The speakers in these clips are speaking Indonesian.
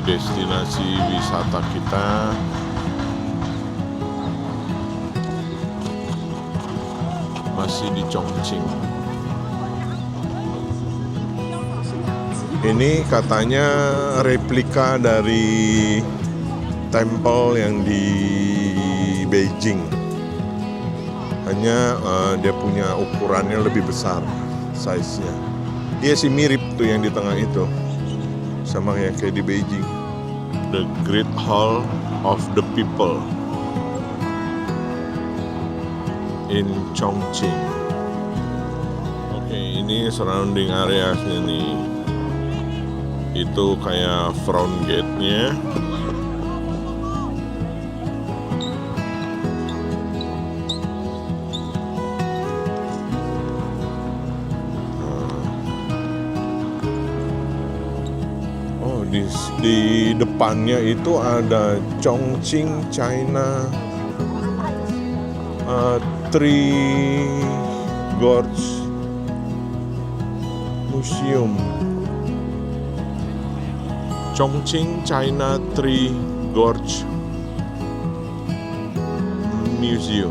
destinasi wisata kita. Masih di Chongqing. Ini katanya replika dari temple yang di Beijing. Hanya dia punya ukurannya lebih besar, size-nya. Iya sih mirip tuh yang di tengah itu, sama yang kayak di Beijing. The Great Hall of the People in Chongqing. Oke, ini surrounding area-nya nih. Itu kayak front gate-nya. Oh, di depannya itu ada Chongqing China Tree Gorge Museum. Chongqing China Tree Gorge Museum.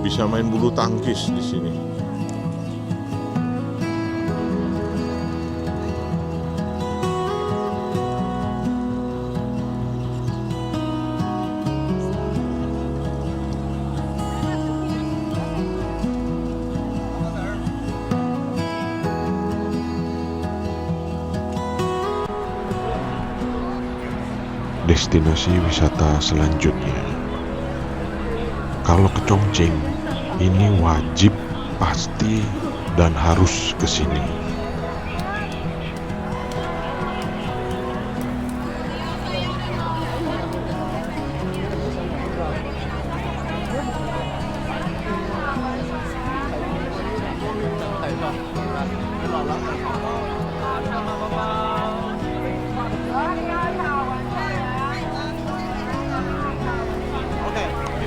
Bisa main bulu tangkis di sini. Destinasi wisata selanjutnya. Kalau ke Chongqing, ini wajib, pasti, dan harus ke sini.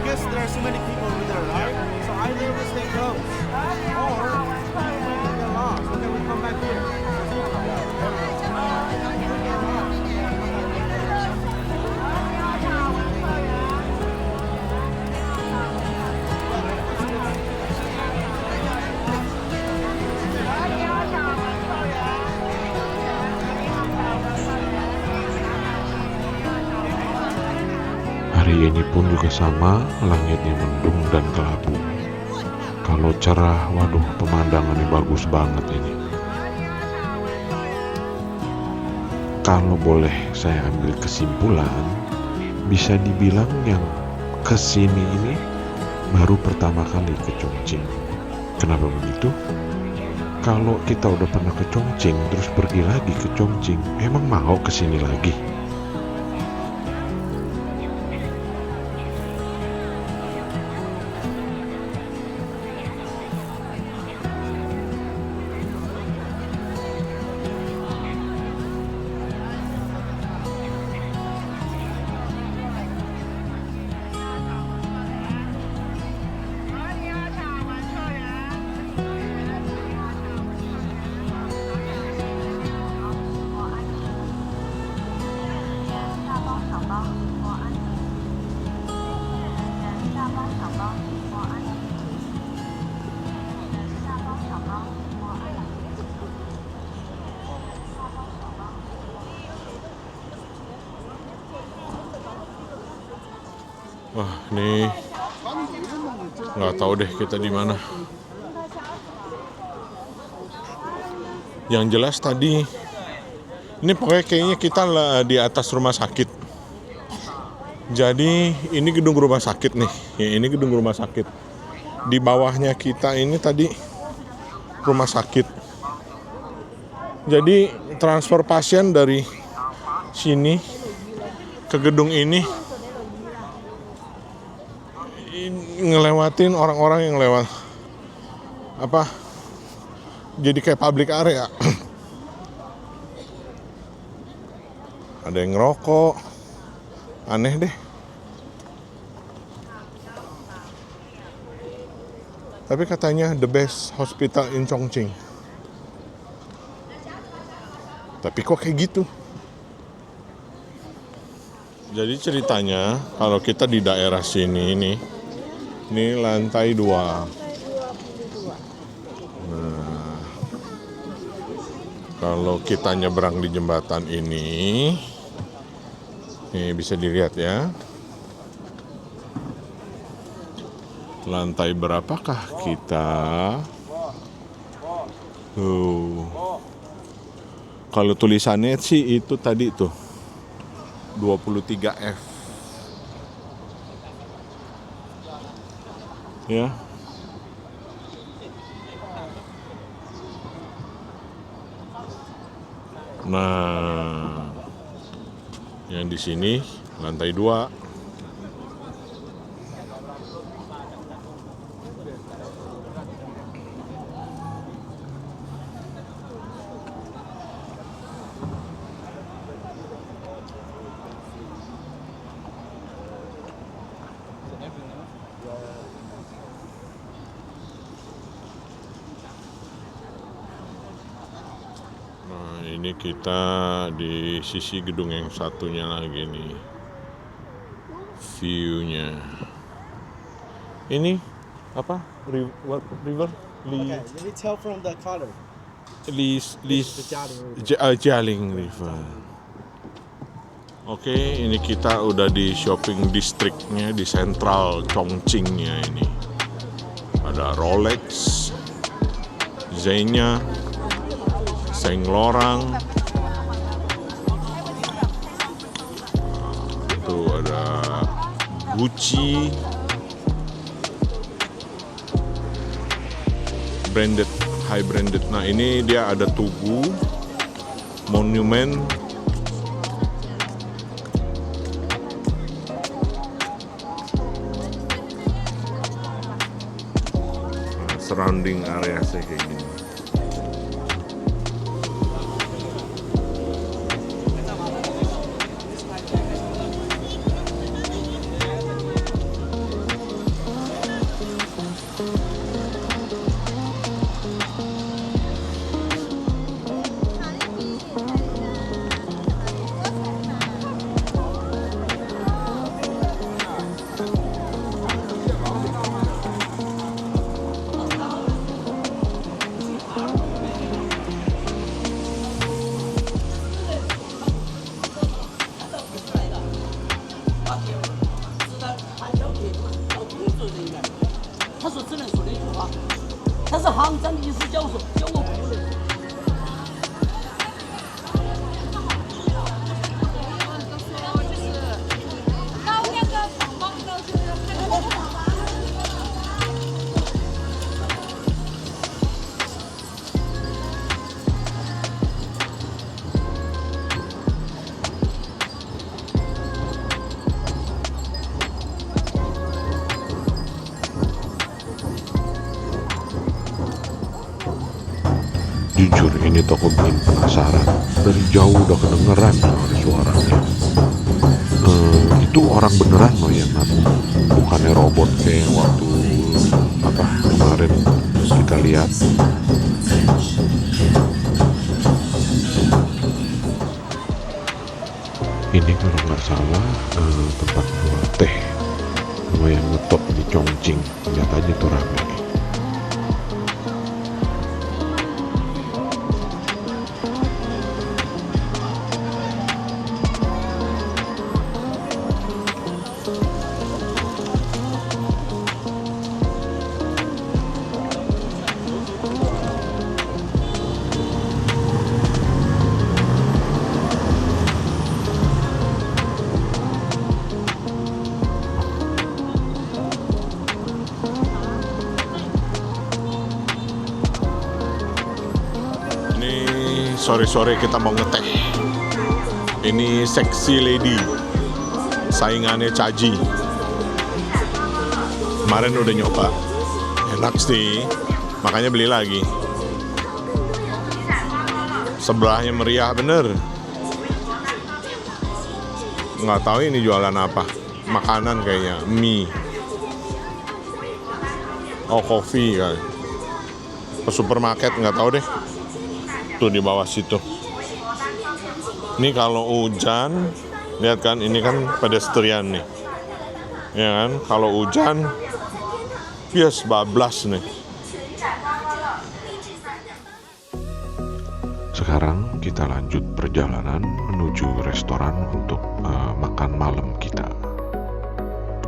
Because there are so many people over there, right? So either we stay close, or we might get lost. Okay, we come back here. Hari ini pun juga sama, langitnya mendung dan kelabu. Kalau cerah, waduh, pemandangannya bagus banget ini. Kalau boleh saya ambil kesimpulan, bisa dibilang yang kesini ini baru pertama kali ke Chongqing. Kenapa begitu? Kalau kita udah pernah ke Chongqing terus pergi lagi ke Chongqing, emang mau kesini lagi? Wah, ini nggak tahu deh kita di mana. Yang jelas tadi, ini pokoknya kayaknya kita di atas rumah sakit. Jadi ini gedung rumah sakit nih. Ya, ini gedung rumah sakit. Di bawahnya kita ini tadi rumah sakit. Jadi transfer pasien dari sini ke gedung ini ngelewatin orang-orang yang lewat jadi kayak public area. Ada yang ngerokok, aneh deh. Tapi katanya the best hospital in Chongqing. Tapi kok kayak gitu? Jadi ceritanya kalau kita di daerah sini ini lantai 2. Nah, kalau kita nyebrang di jembatan ini bisa dilihat ya. Lantai berapakah kita? Kalau tulisannya sih itu tadi tuh 23F. Ya. Nah, yang di sini lantai 2. Nah, ini kita di sisi gedung yang satunya lagi nih. View-nya. Ini apa? River? Okay, let me tell from the color. Jialing River. Oke, ini kita udah di shopping districtnya di Central Chongqingnya ini. Ada Rolex, Zegna, Saint Laurent. Itu ada Gucci, branded, high branded. Nah, ini dia ada Tugu, Monument, surrounding area kayak gini. Jujur ini toko bikin penasaran. Dari jauh udah kedengeran suaranya. Itu orang beneran loh yang ngaku, bukannya robot kayak waktu kemarin kita lihat. Ini kalau nggak salah tempat buat teh lumayan ngetop di Chongqing. Lihat aja tuh rame. Sore-sore kita mau ngeteh. Ini Sexy Lady, saingannya Caji. Kemarin udah nyoba, enak sih, makanya beli lagi. Sebelahnya meriah bener. Nggak tahu ini jualan apa, makanan kayaknya, mie. Oh, kopi kali. Ke supermarket nggak tahu deh. Tuh di bawah situ. Ini kalau hujan, lihat kan ini kan pedestrian nih. Ya kan, kalau hujan bias bablas nih. Sekarang kita lanjut perjalanan menuju restoran untuk makan malam kita.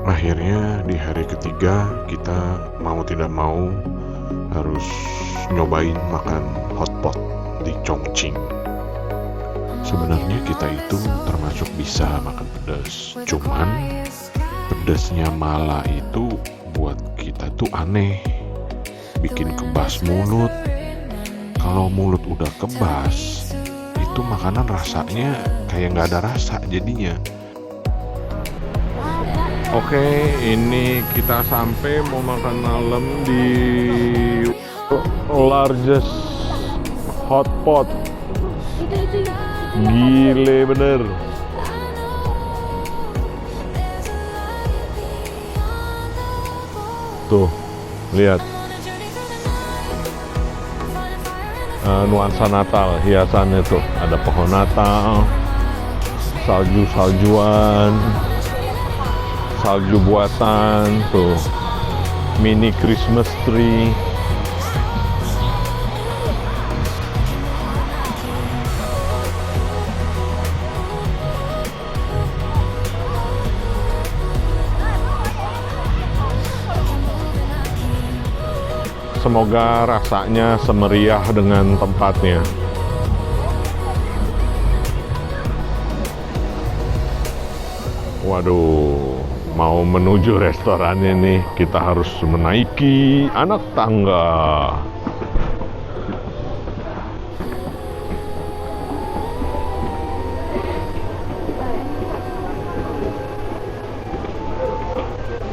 Akhirnya di hari ketiga kita mau tidak mau harus nyobain makan hotpot di Chongqing. Sebenarnya kita itu termasuk bisa makan pedas, cuman pedasnya Mala itu buat kita tuh aneh, bikin kebas mulut. Kalau mulut udah kebas, itu makanan rasanya kayak nggak ada rasa jadinya. Oke, ini kita sampai mau makan malam di largest hotpot. Gile bener. Tuh, lihat. Nuansa Natal, hiasannya tuh. Ada pohon Natal, salju-saljuan, salju buatan, tuh. Mini Christmas tree. Semoga rasanya semeriah dengan tempatnya. Waduh, mau menuju restorannya nih, kita harus menaiki anak tangga.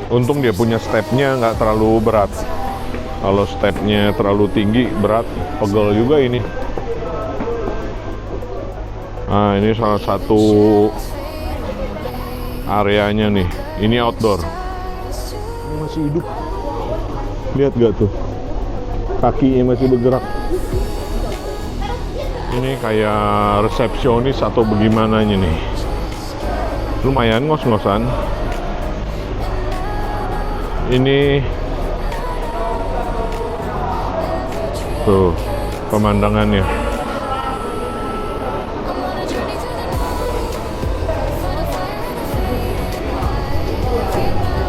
Untung dia punya stepnya nggak terlalu berat. Kalau stepnya terlalu tinggi, berat, pegel juga ini. Nah, ini salah satu areanya nih. Ini outdoor. Ini masih hidup. Lihat gak tuh? Kakinya masih bergerak. Ini kayak resepsionis atau bagaimananya nih. Lumayan ngos-ngosan. Ini tuh pemandangannya.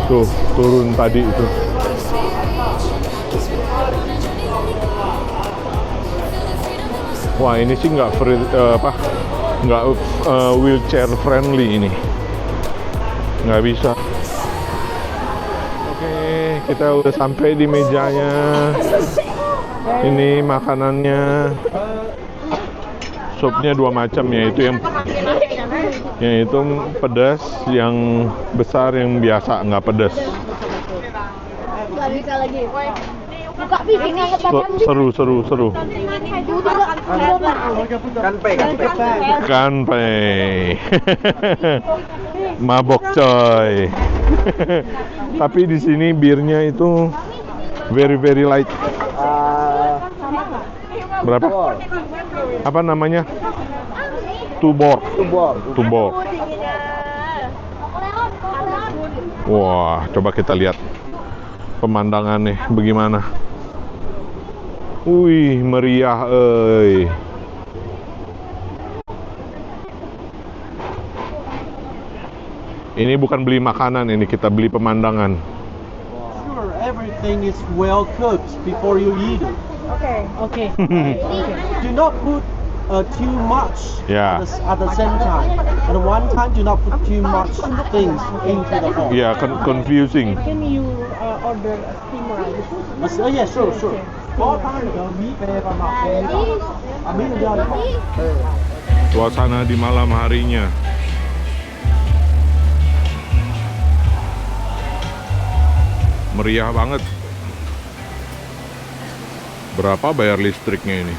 Tuh turun tadi itu. Wah, ini sih nggak free, nggak wheelchair friendly ini. Nggak bisa. Oke, kita udah sampai di mejanya. Ini makanannya, supnya dua macam, yaitu yang itu pedas, yang besar, yang biasa nggak pedas. Nggak bisa lagi. Buka pipinya ke belakang. Seru. Kanpei. Mabok coy. Tapi di sini birnya itu very light. Berapa? Apa namanya? Tuborg. Wah, coba kita lihat pemandangannya bagaimana. Wih, meriah euy. Ini bukan beli makanan, ini kita beli pemandangan. Sure, everything is well cooked before you eat it. Okay. Do not put too much Yeah. at the same time. At one time, do not put too much things into the bowl. Ya, confusing. Can you order steam rice? Yeah, sure. Suasana di malam harinya. Meriah banget. Berapa bayar listriknya ini?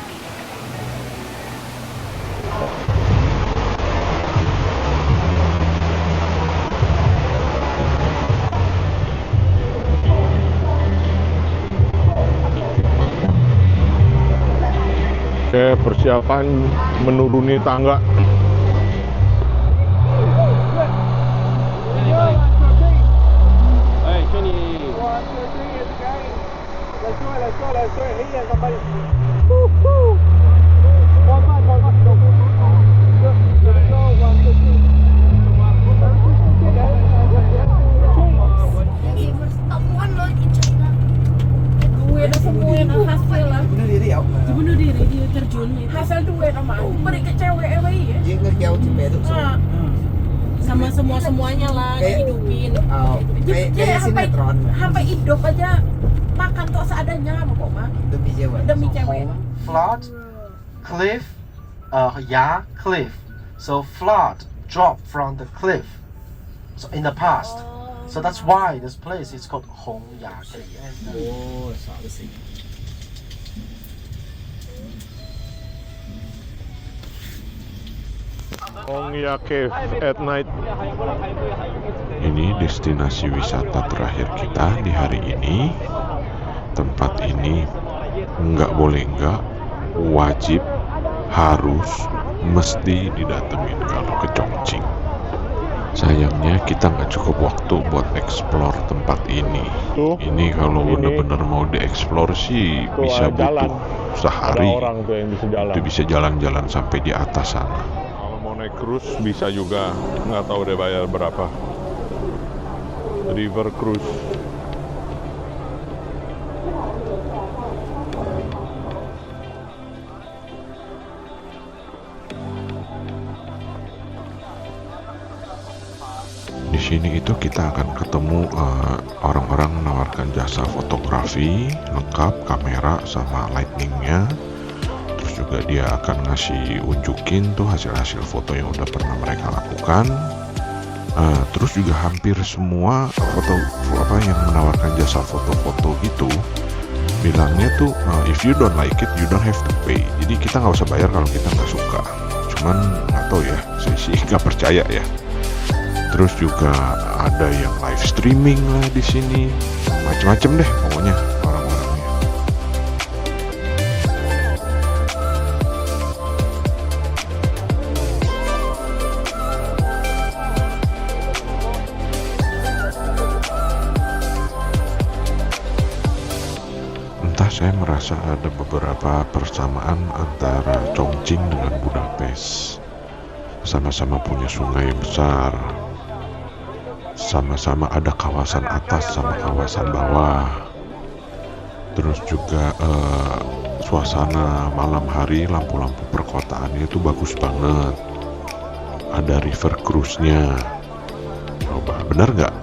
persiapan menuruni tangga. Duit semua yang hasil lah. Bunuh diri ya. Bunuh diri dia terjun. Hasil duit sama beri ke cewek ya. Dia ngerjau cepet itu. Sama semuanya lah dihidupin. Kayak sinetron. Sampai hidup aja makan kok seadanya kok mah. Demi cewek. Demi cewek. Flood, cliff, cliff. So flood dropped from the cliff. So in the past. So that's why this place is called Hongya Cave. Oh, salah sih. Hongya Cave at night. Ini destinasi wisata terakhir kita di hari ini. Tempat ini nggak boleh nggak, wajib, harus, mesti didatengin kalau ke Chongqing. Sayangnya kita nggak cukup waktu buat explore tempat ini. Tuh, Ini kalau ini bener-bener mau dieksplor sih tuh bisa jalan. butuh sehari. Ada orang tuh yang bisa jalan. Itu bisa jalan-jalan sampai di atas sana. Kalau mau naik cruise bisa juga, nggak tahu deh bayar berapa. River cruise. Di sini itu kita akan ketemu orang-orang menawarkan jasa fotografi lengkap, kamera sama lightningnya. Terus juga dia akan ngasih unjukin tuh hasil-hasil foto yang udah pernah mereka lakukan. Terus juga hampir semua foto apa yang menawarkan jasa foto-foto itu bilangnya tuh if you don't like it you don't have to pay. Jadi kita nggak usah bayar kalau kita nggak suka. Cuman nggak tahu ya, saya sih nggak percaya ya. Terus juga ada yang live streaming lah di sini, macem-macem deh pokoknya orang-orangnya. Entah, saya merasa ada beberapa persamaan antara Chongqing dengan Budapest. Sama-sama punya sungai besar. Sama-sama ada kawasan atas sama kawasan bawah. Terus juga suasana malam hari, lampu-lampu perkotaannya itu bagus banget. Ada river cruise-nya. Coba, benar nggak?